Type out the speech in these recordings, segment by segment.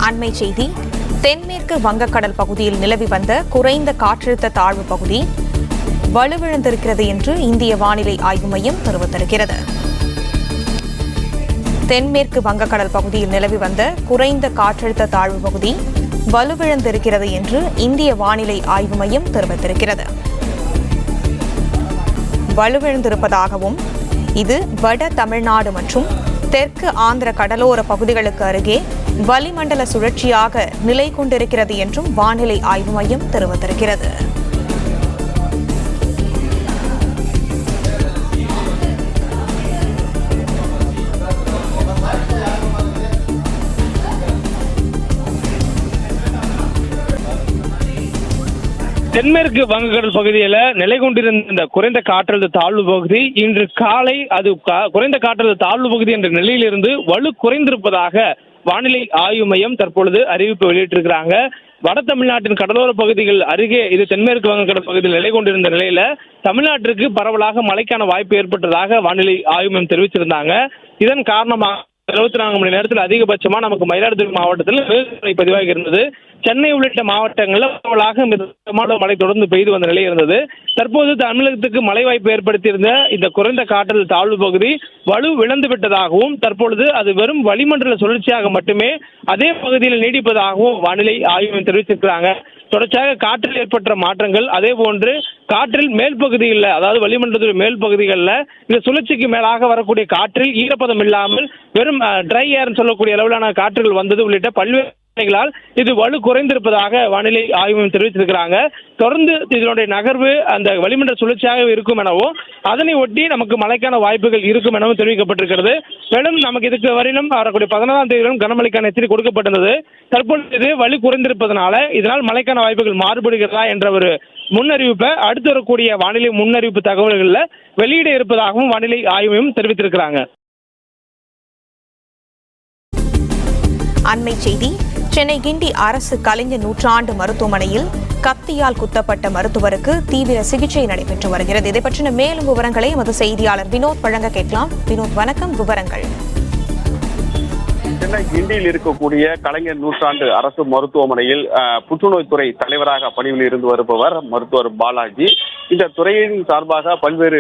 அண்மை செய்தி. தென்மேற்கு வங்கக்கடல் பகுதியில் நிலவி வந்த குறைந்த காற்றழுத்த தாழ்வு பகுதி வலுவிழந்திருக்கிறது என்று இந்திய வானிலை ஆய்வு மையம் தெரிவித்திருக்கிறது. தென்மேற்கு வங்கக்கடல் பகுதியில் நிலவி வந்த குறைந்த காற்றழுத்த தாழ்வு பகுதி வலுவிழந்திருக்கிறது என்று இந்திய வானிலை ஆய்வு மையம் தெரிவித்திருக்கிறது. வலுவிழந்திருப்பதாகவும் இது வட தமிழ்நாடு மற்றும் தெற்கு ஆந்திர கடலோர பகுதிகளுக்கு அருகே வளிமண்டல சுழற்சியாக நிலை கொண்டிருக்கிறது என்றும் வானிலை ஆய்வு மையம் தெரிவித்திருக்கிறது. தென்மேற்கு வங்கக்கடல் பகுதியில் நிலை கொண்டிருந்த இந்த குறைந்த காற்றழுத்த தாழ்வு பகுதி இன்று காலை அது குறைந்த காற்றழுத்த தாழ்வு பகுதி என்ற நிலையிலிருந்து வலு குறைந்திருப்பதாக வானிலை ஆய்வு மையம் தற்பொழுது அறிவிப்பு வெளியிட்டிருக்கிறாங்க. வட தமிழ்நாட்டின் கடலோர பகுதிகள் அருகே இது தென்மேற்கு வங்கக்கடல் பகுதியில் நிலை கொண்டிருந்த நிலையில தமிழ்நாட்டிற்கு பரவலாக மழைக்கான வாய்ப்பு ஏற்பட்டதாக வானிலை ஆய்வு மையம் தெரிவிச்சிருந்தாங்க. இதன் காரணமாக 24 மணி நேரத்தில் அதிகபட்சமா நமக்கு மயிலாடுதுறை மாவட்டத்தில் மழை பதிவாகி இருந்தது. சென்னை உள்ளிட்ட மாவட்டங்களில் பரவலாக மிதமான மழை தொடர்ந்து பெய்து வந்த நிலை இருந்தது. தற்போது தமிழகத்துக்கு மழை வாய்ப்பு ஏற்படுத்தியிருந்த இந்த குறைந்த காற்றழுத்த தாழ்வு பகுதி வலு இழந்து விட்டதாகவும் தற்பொழுது அது வெறும் வளிமண்டல சுழற்சியாக மட்டுமே அதே பகுதியில் நீடிப்பதாகவும் வானிலை ஆய்வு தெரிவித்திருக்கிறாங்க. தொடர்ச்சியாக காற்றில் ஏற்பட்ட மாற்றங்கள், அதே போன்று காற்றில் மேல் பகுதிகளில், அதாவது வளிமண்டலத்தின் மேல் பகுதிகளில் இந்த சுழற்சிக்கு மேலாக வரக்கூடிய காற்றில் ஈரப்பதம் இல்லாமல் வெறும் ட்ரை ஏர்னு சொல்லக்கூடிய அளவிலான காற்றுகள் வந்தது உள்ளிட்ட பல்வேறு இது வலு குறைந்திருப்பதாக வானிலை ஆய்வு தெரிவித்திருக்கிறாங்க. தொடர்ந்து இதனுடைய நகர்வு அந்த வளிமண்டல சுழற்சியாக இருக்கும் எனவும் அதனை ஒட்டி நமக்கு மழைக்கான வாய்ப்புகள் இருக்கும் எனவும் தெரிவிக்கப்பட்டிருக்கிறது. மேலும் நமக்கு இதுக்கு வரையிலும் வரக்கூடிய 14ஆம் தேதியிலும் கனமழைக்கான எச்சரிக்கை கொடுக்கப்பட்டிருந்தது. தற்பொழுது இது வலு குறைந்திருப்பதனால இதனால் மழைக்கான வாய்ப்புகள் மாறுபடுகிறதா என்ற ஒரு முன்னறிவிப்பை அடுத்து வரக்கூடிய வானிலை முன்னறிவிப்பு தகவல்களில் வெளியிட இருப்பதாகவும் வானிலை ஆய்வையும் தெரிவித்திருக்கிறாங்க. அண்மை செய்தி. சென்னை கிண்டி அரசு கலைஞர் நூற்றாண்டு மருத்துவமனையில் கத்தியால் குத்தப்பட்ட மருத்துவருக்கு தீவிர சிகிச்சை நடைபெற்று வருகிறது. இதை பற்றின மேலும் விவரங்களை எமது செய்தியாளர் வினோத் வழங்க கேட்கலாம். வினோத், வணக்கம். விவரங்கள். சென்னை கிண்டியில் இருக்கக்கூடிய கலைஞர் நூற்றாண்டு அரசு மருத்துவமனையில் புற்றுநோய் துறை தலைவராக பணியில் இருந்து வருபவர் மருத்துவர் பாலாஜி. இந்த துறையின் சார்பாக பல்வேறு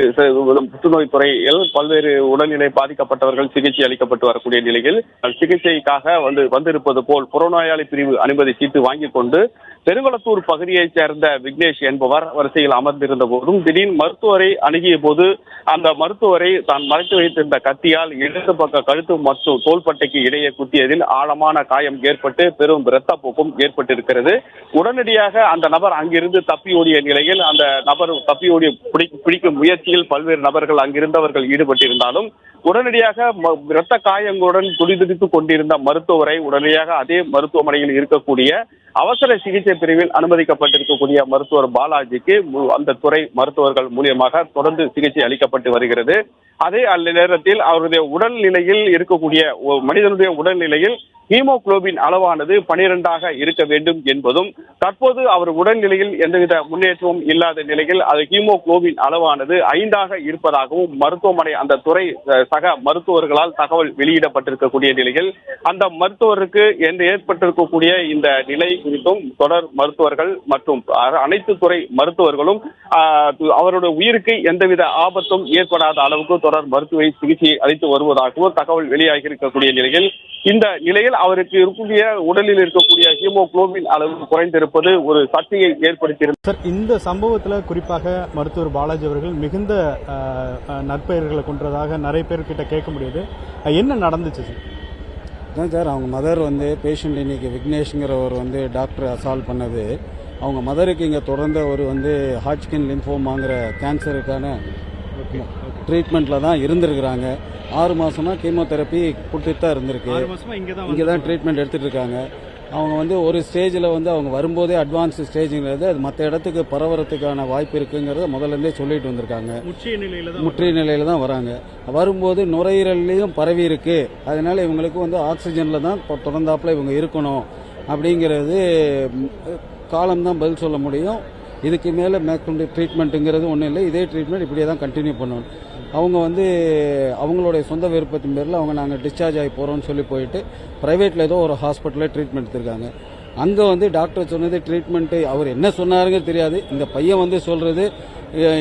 புற்றுநோய் துறையில் பல்வேறு உடல்நிலை பாதிக்கப்பட்டவர்கள் சிகிச்சை அளிக்கப்பட்டு வரக்கூடிய நிலையில் சிகிச்சைக்காக வந்திருப்பது போல் புறநோயாளி பிரிவு அனுமதி சீட்டு வாங்கிக் கொண்டு பெருங்குளத்தூர் பகுதியைச் சேர்ந்த விக்னேஷ் என்பவர் வரிசையில் அமர்ந்திருந்த போதும் திடீர் மருத்துவரை அணுகிய போது அந்த மருத்துவரை தான் மறைத்து வைத்திருந்த கத்தியால் இடது பக்க கழுத்து மற்றும் தோள்பட்டைக்கு இடையே குத்தியதில் ஆழமான காயம் ஏற்பட்டு பெரும் இரத்தப்போக்கும் ஏற்பட்டிருக்கிறது. உடனடியாக அந்த நபர் அங்கிருந்து தப்பி ஓடிய நிலையில் அந்த நபர் தப்பி ஓடி பிடிக்கும் முயற்சியில் பல்வேறு நபர்கள் அங்கிருந்தவர்கள் ஈடுபட்டிருந்தாலும் உடனடியாக இரத்த காயங்களுடன் துடிதுடித்துக் கொண்டிருந்த மருத்துவரை உடனடியாக அதே மருத்துவமனையில் இருக்கக்கூடிய அவசர சிகிச்சை பிரிவில் அனுமதிக்கப்பட்டிருக்கக்கூடிய மருத்துவர் பாலாஜிக்கு அந்த துறை மருத்துவர்கள் மூலியமாக தொடர்ந்து சிகிச்சை அளிக்கப்பட்டு வருகிறது. அதே நேரத்தில் அவருடைய உடல்நிலையில் இருக்கக்கூடிய மனிதனுடைய உடல்நிலையில் ஹீமோகுளோபின் அளவானது 12ஆக இருக்க வேண்டும் என்பதும் தற்போது அவர் உடல்நிலையில் எந்தவித முன்னேற்றமும் இல்லாத நிலையில் அது ஹீமோகுளோபின் அளவானது 5ஆக இருப்பதாகவும் மருத்துவமனை அந்த துறை சக மருத்துவர்களால் தகவல் வெளியிடப்பட்டிருக்கக்கூடிய நிலையில் அந்த மருத்துவருக்கு ஏற்பட்டிருக்கக்கூடிய இந்த நிலை குறித்தும் தொடர் மருத்துவர்கள் மற்றும் அனைத்து துறை மருத்துவர்களும் அவருடைய உயிருக்கு எந்தவித ஆபத்தும் ஏற்படாத அளவுக்கு தொடர் மருத்துவ சிகிச்சை அளித்து வருவதாகவும் தகவல் வெளியாகி இருக்கக்கூடிய நிலையில் இந்த நிலையில் அவருக்கு இருக்கக்கூடிய உடலில் இருக்கக்கூடிய ஹீமோகுளோபின் அளவு குறைந்திருப்பது ஒரு சர்ச்சையை ஏற்படுத்தியிருந்தது. சார், இந்த சம்பவத்தில் குறிப்பாக மருத்துவர் பாலாஜி அவர்கள் மிகுந்த நற்பெயர்களை கொண்டதாக நிறைய பேர்கிட்ட கேட்க முடியுது. என்ன நடந்துச்சு சார்? அவங்க மதர் பேஷண்ட் இன்னைக்கு விக்னேஷ்ங்கிறவர் டாக்டர் அசால்ட் பண்ணது. அவங்க மதருக்கு இங்கே தொடர்ந்த ஒரு ஹாட்ச்கின் லிம்போமாங்கிற கேன்சருக்கான ட்ரீட்மெண்ட்டில் தான் இருந்திருக்கிறாங்க. 6 மாதமாக கீமோதெரப்பி கொடுத்துட்டு தான் இருந்திருக்கு. இங்கே தான் ட்ரீட்மெண்ட் எடுத்துகிட்டு இருக்காங்க. அவங்க ஒரு ஸ்டேஜில் அவங்க வரும்போதே அட்வான்ஸ் ஸ்டேஜுங்கிறது அது மற்ற இடத்துக்கு பரவறதுக்கான வாய்ப்பு இருக்குங்கிறத முதல்லேருந்தே சொல்லிட்டு வந்திருக்காங்க. முற்றிய நிலையில் தான் வராங்க. வரும்போது நுரையீரல்லையும் பரவி இருக்கு. அதனால இவங்களுக்கு ஆக்சிஜனில் தான் தொடர்ந்தாப்புல இவங்க இருக்கணும் அப்படிங்கிறது காலம்தான் பதில் சொல்ல முடியும். இதுக்கு மேலே மேற்கொண்டு ட்ரீட்மெண்ட்டுங்கிறது ஒன்றும் இல்லை, இதே ட்ரீட்மெண்ட் இப்படியே தான் கண்டினியூ பண்ணணும். அவங்க வந்து அவங்களுடைய சொந்த விருப்பத்தின் பேரில் அவங்க நாங்கள் டிஸ்சார்ஜ் ஆகி போகிறோம்னு சொல்லி போயிட்டு ப்ரைவேட்டில் ஏதோ ஒரு ஹாஸ்பிட்டலில் ட்ரீட்மெண்ட் எடுத்திருக்காங்க. அங்கே வந்து டாக்டர் சொன்னது ட்ரீட்மெண்ட்டு அவர் என்ன சொன்னாருங்க தெரியாது, இந்த பையன் வந்து சொல்கிறது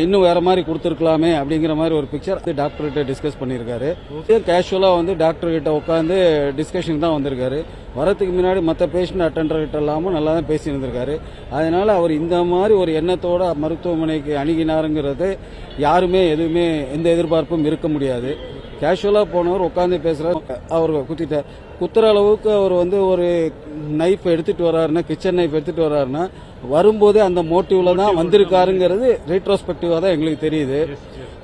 இன்னும் வேறு மாதிரி கொடுத்துருக்கலாமே அப்படிங்கிற மாதிரி ஒரு பிக்சர் டாக்டர்கிட்ட டிஸ்கஸ் பண்ணியிருக்காரு. கேஷுவலாக வந்து டாக்டர்கிட்ட உட்காந்து டிஸ்கஷன் தான் வந்திருக்காரு. வரத்துக்கு முன்னாடி மற்ற பேஷண்ட் அட்டெண்டர்கிட்ட இல்லாமல் நல்லா தான் பேசி இருந்திருக்காரு. அதனால் அவர் இந்த மாதிரி ஒரு எண்ணத்தோட மருத்துவமனைக்கு அணுகினாருங்கிறது யாருமே எதுவுமே எந்த எதிர்பார்ப்பும் இருக்க முடியாது. கேஷுவலாக போனவர் உட்காந்து பேசுகிறார், அவர் குத்துற அளவுக்கு அவர் வந்து ஒரு நைஃப் எடுத்துகிட்டு வர்றாருன்னா, கிச்சன் நைஃப் எடுத்துகிட்டு வர்றாருன்னா வரும்போது அந்த மோட்டிவ்ல தான் வந்திருக்காருங்கிறது ரீட்ரோஸ்பெக்டிவாக தான் எங்களுக்கு தெரியுது.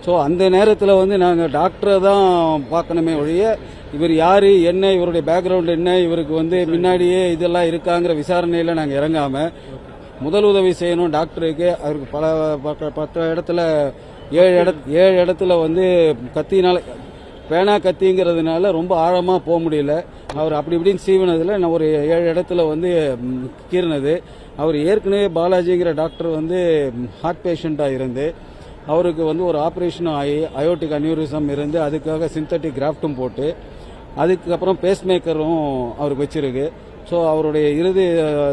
ஸோ அந்த நேரத்தில் வந்து நாங்கள் டாக்டரை தான் பார்க்கணுமே ஒழிய இவர் யார் என்ன, இவருடைய பேக்ரவுண்ட் என்ன, இவருக்கு வந்து முன்னாடியே இதெல்லாம் இருக்காங்கிற விசாரணையில் நாங்கள் இறங்காமல் முதல் உதவி செய்யணும் டாக்டருக்கு. அவருக்கு பல 10 இடத்துல 7 இடத்துல வந்து கத்தினால பேனா கத்திங்கிறதுனால ரொம்ப ஆழமாக போக முடியல. அவர் அப்படி இப்படின்னு சீவினதில் நான் ஒரு 7 இடத்துல வந்து கீறினது. அவர் ஏற்கனவே பாலாஜிங்கிற டாக்டர் வந்து ஹார்ட் பேஷண்ட்டாக இருந்து அவருக்கு வந்து ஒரு ஆப்ரேஷனும் ஆகி அயோட்டிக் அனியூரிசம் இருந்து அதுக்காக சிந்தட்டிக் கிராஃப்டும் போட்டு அதுக்கப்புறம் பேஸ்மேக்கரும் அவருக்கு வச்சிருக்கு. ஸோ அவருடைய இறுதி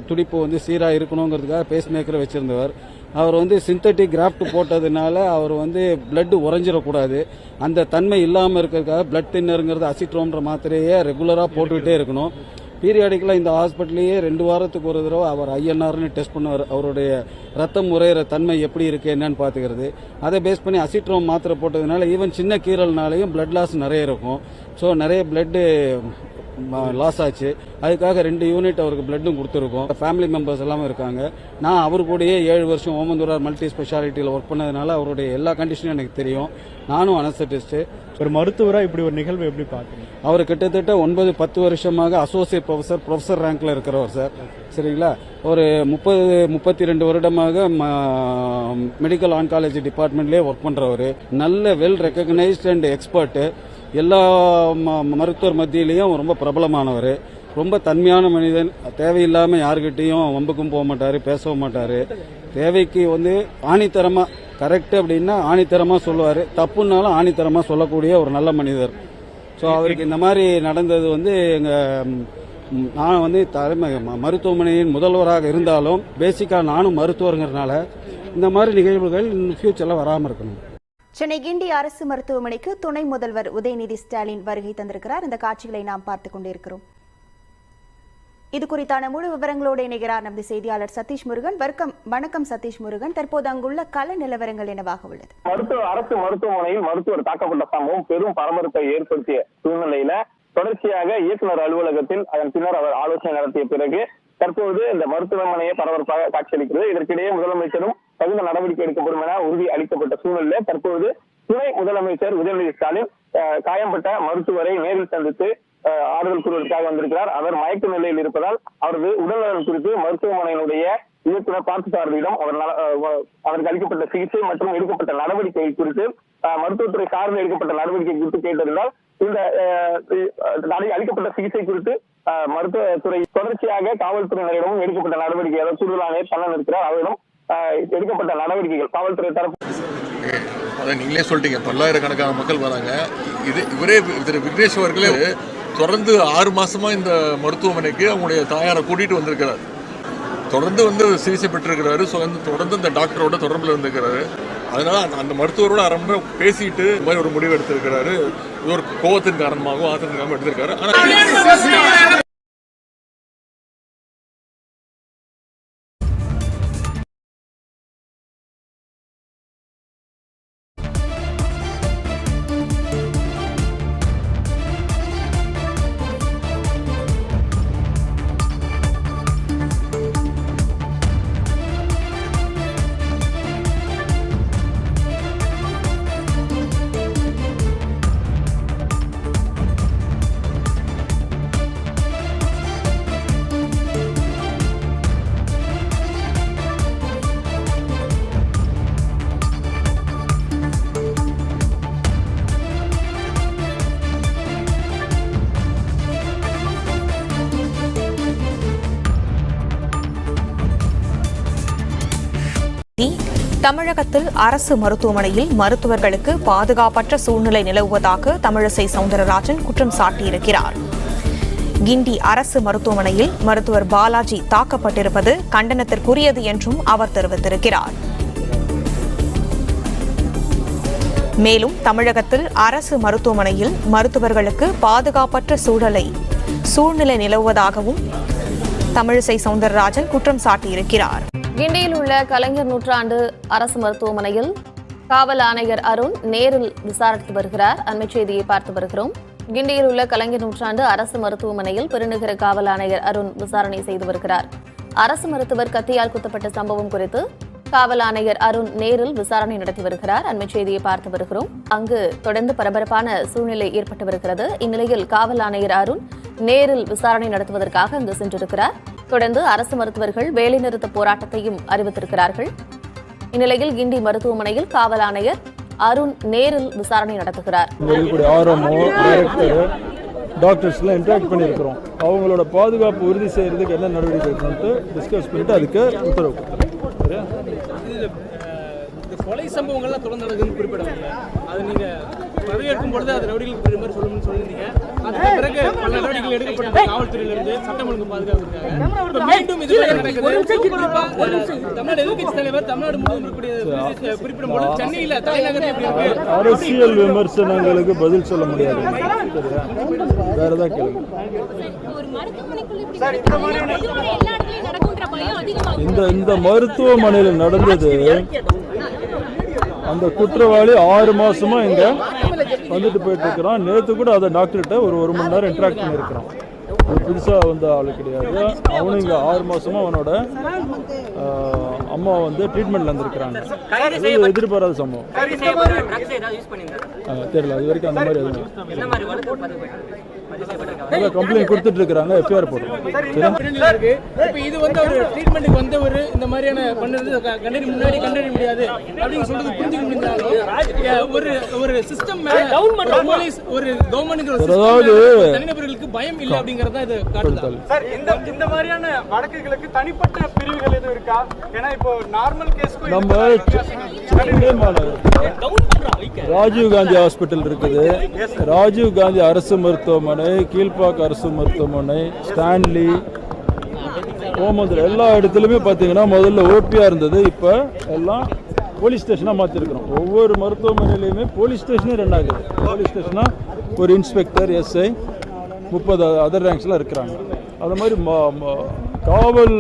துடிப்பு வந்து சீராக இருக்கணுங்கிறதுக்காக பேஸ்மேக்கரை வச்சிருந்தவர். அவர் வந்து சிந்தட்டிக் கிராஃப்ட் போட்டதுனால அவர் வந்து பிளட் உறைஞ்சிடக்கூடாது, அந்த தன்மை இல்லாமல் இருக்கிறதுக்காக பிளட் தின்னருங்கிறது அசிட்ரோம்ன்ற மாத்திரையே ரெகுலராக போட்டுக்கிட்டே இருக்கணும். பீரியாடிக்கலாக இந்த ஹாஸ்பிட்டல்லையே 2 வாரத்துக்கு ஒரு தடவை அவர் ஐஎன்ஆர்னு டெஸ்ட் பண்ணுவார். அவருடைய ரத்தம் உறையிற தன்மை எப்படி இருக்கு என்னன்னு பார்த்துக்கிறது. அதை பேஸ் பண்ணி அசிட்ரோம் மாத்திரை போட்டதுனால ஈவன் சின்ன கீரல்னாலையும் பிளட் லாஸ் நிறைய இருக்கும். ஸோ நிறைய பிளட்டு லாஸ் ஆச்சு. அதுக்காக 2 யூனிட் அவருக்கு பிளட்டும் கொடுத்துருக்கோம். ஃபேமிலி மெம்பர்ஸ் எல்லாமே இருக்காங்க. நான் அவர் கூடயே 7 வருஷம் ஓமந்தூரார் மல்டி ஸ்பெஷாலிட்டியில் ஒர்க் பண்ணதுனால அவருடைய எல்லா கண்டிஷனும் எனக்கு தெரியும். நானும் அனஸ்தட்டிஸ்ட். ஒரு மருத்துவராக இப்படி ஒரு நிகழ்வு எப்படி பார்க்குறீங்க? அவர் கிட்டத்தட்ட 9-10 வருஷமாக அசோசியேட் ப்ரொஃபஸர் ரேங்க்ல இருக்கிறவர் சார். சரிங்களா? ஒரு 32 வருடமாக மெடிக்கல் ஆன்காலஜி டிபார்ட்மெண்ட்லேயே ஒர்க் பண்ணுறவர். நல்ல வெல் ரெக்கக்னைஸ்ட் அண்ட் எக்ஸ்பர்ட். எல்லா மருத்துவர் மத்தியிலையும் ரொம்ப பிரபலமானவர். ரொம்ப தன்மையான மனிதன். தேவையில்லாமல் யாருக்கிட்டையும் வம்புக்கும் போக மாட்டார், பேசவும் மாட்டார். தேவைக்கு வந்து ஆணித்தரமாக கரெக்ட் அப்படின்னா ஆணித்தரமாக சொல்லுவார், தப்புன்னாலும் ஆணித்தரமாக சொல்லக்கூடிய ஒரு நல்ல மனிதர். ஸோ அவருக்கு இந்த மாதிரி நடந்தது வந்து நான் வந்து மருத்துவமனையின் முதல்வராக இருந்தாலும் பேசிக்காக நானும் மருத்துவருங்கிறதுனால இந்த மாதிரி நிகழ்வுகள் ஃபியூச்சரில் வராமல் இருக்கணும். சென்னை கிண்டி அரசு மருத்துவமனைக்கு துணை முதல்வர் உதயநிதி ஸ்டாலின் வருகை தந்திருக்கிறார். இந்த காட்சிகளை நாம் பார்த்துக் கொண்டிருக்கிறோம். இது குறித்தான முழு விவரங்களோடு இணைகிறார் நமது செய்தியாளர் சதீஷ் முருகன். வணக்கம் சதீஷ் முருகன். தற்போது அங்குள்ள கள நிலவரங்கள் என்னவாக உள்ளது? அரசு மருத்துவமனையில் மருத்துவர் தாக்கப்பட்ட சம்பவம் பெரும் பரபரப்பை ஏற்படுத்திய சூழ்நிலையில தொடர்ச்சியாக இயக்குநர் அலுவலகத்தில் அதன் பின்னர் அவர் ஆலோசனை நடத்திய பிறகு தற்போது இந்த மருத்துவமனையை பரபரப்பாக காட்சியளிக்கிறது. இதற்கிடையே முதலமைச்சரும் தகுந்த நடவடிக்கை எடுக்கப்படும் என உறுதி அளிக்கப்பட்ட சூழ்நிலையில தற்போது துணை முதலமைச்சர் உதயநிதி ஸ்டாலின் காயம்பட்ட மருத்துவரை நேரில் சந்தித்து ஆறுதல் கூறுவதற்காக வந்திருக்கிறார். அவர் மயக்க நிலையில் இருப்பதால் அவரது உடல்நலன் குறித்து மருத்துவமனையினுடைய இயக்குநர் பார்த்தசாரதியிடம் அவருக்கு அளிக்கப்பட்ட சிகிச்சை மற்றும் எடுக்கப்பட்ட நடவடிக்கை குறித்து மருத்துவத்துறை சார்பில் எடுக்கப்பட்ட நடவடிக்கை குறித்து கேட்டிருந்தால் இந்த அளிக்கப்பட்ட சிகிச்சை குறித்து மருத்துவத்துறை தொடர்ச்சியாக காவல்துறையினரிடமும் எடுக்கப்பட்ட நடவடிக்கை அதாவது கூடுதல் ஆணையர் பண்ண இருக்கிறார். அவரிடம் எடுக்கப்பட்ட நடவடிக்கைகள் காவல்துறை தரப்பு அதை நீங்களே சொல்லிட்டீங்க. பல்லாயிரக்கணக்கான மக்கள் வராங்க. இவரே விக்னேஷ் அவர்களே தொடர்ந்து 6 மாசமா இந்த மருத்துவமனைக்கு அவங்களுடைய தாயாரை கூட்டிட்டு வந்திருக்கிறார். தொடர்ந்து வந்து சிகிச்சை பெற்றிருக்கிறாரு. தொடர்ந்து இந்த டாக்டரோட தொடர்பில் இருந்திருக்கிறாரு. அதனால அந்த மருத்துவரோட ரொம்ப பேசிட்டு இந்த மாதிரி ஒரு முடிவு எடுத்திருக்கிறாரு. இது ஒரு கோபத்தின் காரணமாகவும் ஆத்திரத்தின் காரணமாக எடுத்திருக்காரு. ஆனால் தமிழகத்தில் அரசு மருத்துவமனையில் மருத்துவர்களுக்கு பாதுகாப்பற்ற சூழ்நிலை நிலவுவதாக தமிழிசை சவுந்தரராஜன் குற்றம் சாட்டியிருக்கிறார். கிண்டி அரசு மருத்துவமனையில் மருத்துவர் பாலாஜி தாக்கப்பட்டிருப்பது கண்டனத்திற்குரியது என்றும் அவர் தெரிவித்திருக்கிறார். மேலும் தமிழகத்தில் அரசு மருத்துவமனையில் மருத்துவர்களுக்கு பாதுகாப்பற்ற சூழ்நிலை நிலவுவதாகவும் தமிழிசை சவுந்தரராஜன் குற்றம் சாட்டியிருக்கிறார். கிண்டியில் உள்ள கலைஞர் நூற்றாண்டு அரசு மருத்துவமனையில் காவல் ஆணையர் அருண் நேரில் விசாரித்து வருகிறார். அண்மை செய்தியை பார்த்து வருகிறோம். கிண்டியில் உள்ள கலைஞர் நூற்றாண்டு அரசு மருத்துவமனையில் பெருநகர காவல் ஆணையர் அருண் விசாரணை செய்து வருகிறார். அரசு மருத்துவர் கத்தியால் குத்தப்பட்ட சம்பவம் குறித்து காவல் ஆணையர் அருண் நேரில் விசாரணை நடத்தி வருகிறார். அண்மை செய்தியை பார்த்து வருகிறோம். அங்கு தொடர்ந்து பரபரப்பான சூழ்நிலை ஏற்பட்டு வருகிறது. இந்நிலையில் காவல் ஆணையர் அருண் நேரில் விசாரணை நடத்துவதற்காக அங்கு சென்றிருக்கிறார். தொடர்ந்து அரசு மருத்துவர்கள் வேலைநிறுத்த போராட்டத்தையும் அறிவித்திருக்கிறார்கள். இந்நிலையில் கிண்டி மருத்துவமனையில் காவல் ஆணையர் அருண் நேரில் விசாரணை நடத்துகிறார். டாக்டர்ஸ்லாம் இன்ட்ராக்ட் பண்ணியிருக்கிறோம். அவங்களோட பாதுகாப்பு உறுதி செய்யறதுக்கு என்ன நடவடிக்கை எடுக்கணும்னு டிஸ்கஸ் பண்ணிட்டு அதுக்கு உத்தரவு கொடுத்துருக்கோம். இந்த கொலை சம்பவங்கள்லாம் தொடர்ந்து நடக்குதுன்னு குறிப்பிடவில்லை. அது நீங்க பதவியேற்கும் பொழுது அது ரவுடிகளுக்கு மாதிரி சொல்லணும்னு சொல்லியிருந்தீங்க. அதுக்கு பிறகு பல நடவடிக்கைகள் எடுக்கப்பட்ட காவல்துறையிலிருந்து சட்டம் ஒழுங்கு பாதுகாப்புக்காக மீண்டும் இது நடக்குது. தமிழ்நாடு எதிர்க்கட்சி தலைவர் தமிழ்நாடு முழுவதும் குறிப்பிடும்போது சென்னையில தலைநகர் எப்படி இருக்கு? அரசியல் விமர்சனங்களுக்கு பதில் சொல்ல முடியாது. வேற ஏதாவது கேளுங்க. இந்த மருத்துவமனையில் நடந்தது, அந்த குற்றவாளி 6 மாசமா இங்க வந்துட்டு போயிட்டு இருக்கிறான். நேற்று கூட அதை டாக்டர்கிட்ட ஒரு மணி நேரம் இன்ட்ராக்ட் பண்ணியிருக்கிறான். புதுசா வந்த ஆளு கிடையாது. அவனு இங்க 6 மாசமா அவனோட அம்மா ட்ரீட்மெண்ட்ல இருந்திருக்கிறாங்க. எதிர்பாராத சம்பவம். தெரியல, இது வரைக்கும் அந்த மாதிரி கம்ப்ளைண்ட் கொடுத்துட்டு இருக்காங்க. எஃப்ஐஆர் போடுறோம். இது ஒரு ட்ரீட்மெண்ட்டுக்கு ஒரு இந்த மாதிரியான பண்ணது முன்னாடி கண்டறிய முடியாது அப்படின்னு சொல்றது புரிஞ்சுக்க முடியாது. ஒரு சிஸ்டம் போலீஸ் ஒரு கவர்மெண்ட் தனிநபர்களுக்கு பயம் இல்லை அப்படிங்கறத இது காட்டுது. சார், இந்த மாதிரியான வழக்குகளுக்கு தனிப்பட்ட பிரிவுகள் எதுவும் இருக்கா? ஏன்னா இப்போ நார்மல் கேஸ் நம்ம ராஜீவ் காந்தி ஹாஸ்பிட்டல் இருக்குது, ராஜீவ் காந்தி அரசு மருத்துவமனை, கீழ்பாக்க அரசு மருத்துவமனை, ஸ்டான்லி, ஓமந்தூர், எல்லா இடத்துலையுமே பார்த்தீங்கன்னா முதல்ல ஓபியா இருந்தது. இப்போ எல்லாம் போலீஸ் ஸ்டேஷனாக மாற்றிருக்கிறோம். ஒவ்வொரு மருத்துவமனையிலையுமே போலீஸ் ஸ்டேஷனே 2 ஆகுது. போலீஸ் ஸ்டேஷனாக ஒரு இன்ஸ்பெக்டர், எஸ்ஐ, 30 அதர் ரேங்க்ஸ்லாம் இருக்கிறாங்க. அது மாதிரி காவல்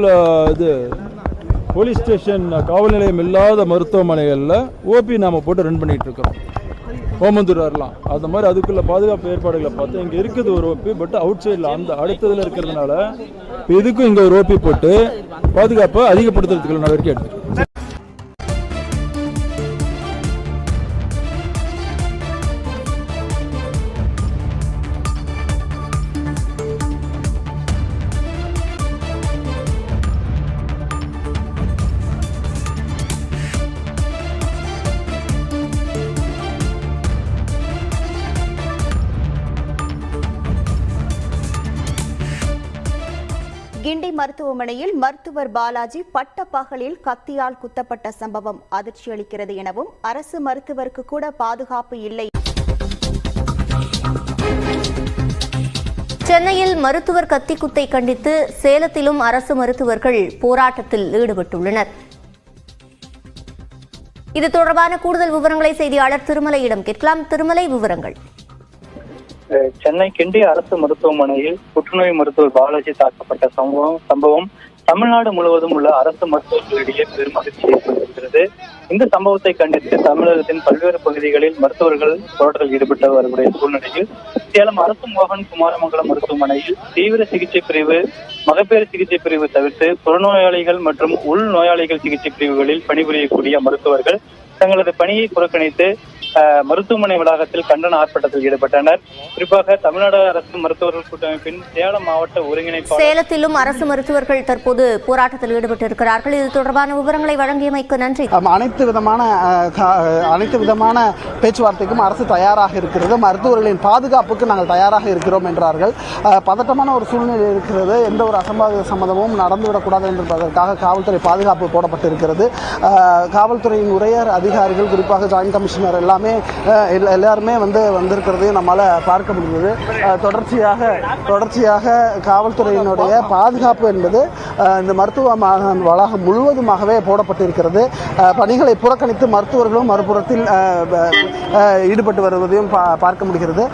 போலீஸ் ஸ்டேஷன் காவல் நிலையம் இல்லாத மருத்துவமனைகளில் ஓபி நாம் போட்டு ரன் பண்ணிகிட்டு இருக்கிறோம். ஓமந்தூர் வரலாம். அந்த மாதிரி அதுக்குள்ள பாதுகாப்பு ஏற்பாடுகளை பார்த்து இங்கே இருக்குது ஒரு ஓபி, பட் அவுட் சைடில் அந்த அடுத்ததில் இருக்கிறதுனால இதுக்கும் இங்கே ஒரு ஓபி போட்டு பாதுகாப்பை அதிகப்படுத்துறதுக்குள்ள நடவடிக்கை எடுத்துருக்கோம். கிண்டி மருத்துவமனையில் மருத்துவர் பாலாஜி பட்டப்பகலில் கத்தியால் குத்தப்பட்ட சம்பவம் அதிர்ச்சி அளிக்கிறது எனவும் அரசு மருத்துவருக்கு கூட பாதுகாப்பு இல்லை. சென்னையில் மருத்துவர் கத்தி குத்தை கண்டித்து சேலத்திலும் அரசு மருத்துவர்கள் போராட்டத்தில் ஈடுபட்டுள்ளனர். இது தொடர்பான கூடுதல் விவரங்களை செய்தியாளர் திருமலையிடம் கேட்கலாம். திருமலை, விவரங்கள். சென்னை கிண்டி அரசு மருத்துவமனையில் புற்றுநோய் மருத்துவர் பாலாஜி தாக்கப்பட்ட சம்பவம் தமிழ்நாடு முழுவதும் உள்ள அரசு மருத்துவர்களிடையே பெரும் அதிர்ச்சி ஏற்பட்டிருக்கிறது. இந்த சம்பவத்தை கண்டித்து தமிழகத்தின் பல்வேறு பகுதிகளில் மருத்துவர்கள் போராட்டத்தில் ஈடுபட்டு வரக்கூடிய சூழ்நிலையில் சேலம் அரசு மோகன் குமாரமங்கலம் மருத்துவமனையில் தீவிர சிகிச்சை பிரிவு, மகப்பேறு சிகிச்சை பிரிவு தவிர்த்து புறநோயாளிகள் மற்றும் உள் நோயாளிகள் சிகிச்சை பிரிவுகளில் பணிபுரியக்கூடிய மருத்துவர்கள் தங்களது பணியை புறக்கணித்து மருத்துவமனை வளாகத்தில் கண்டன ஆர்ப்பாட்டத்தில் ஈடுபட்டனர். குறிப்பாக தமிழ்நாடு அரசு மருத்துவர்கள் கூட்டமைப்பின் சேலம் மாவட்ட ஒருங்கிணைப்பாளர் சேலத்திலும் அரசு மருத்துவர்கள் தற்போது போராட்டத்தில் ஈடுபட்டிருக்கிறார்கள். இது தொடர்பான விவரங்களை வழங்கியமைக்கு நன்றி. அனைத்து விதமான பேச்சுவார்த்தைக்கும் அரசு தயாராக இருக்கிறது. மருத்துவர்களின் பாதுகாப்புக்கு நாங்கள் தயாராக இருக்கிறோம் என்றார்கள். பதட்டமான ஒரு சூழ்நிலை இருக்கிறது. எந்த ஒரு அசம்பாவித சம்பவமும் நடந்துவிடக்கூடாது என்பதற்காக காவல்துறை பாதுகாப்பு போடப்பட்டிருக்கிறது. காவல்துறையின் உயர் அதிகாரிகள், குறிப்பாக ஜாயின்ட் கமிஷனர் எல்லாருமே வந்திருக்கிறதையும் நம்மளால பார்க்க முடியுது. தொடர்ச்சியாக காவல்துறையினுடைய பாதுகாப்பு என்பது இந்த மருத்துவ வளாகம் முழுவதுமாகவே போடப்பட்டிருக்கிறது. பணிகளை புறக்கணித்து மருத்துவர்களும் மறுபுறத்தில் ஈடுபட்டு வருவதையும் பார்க்க முடிகிறது.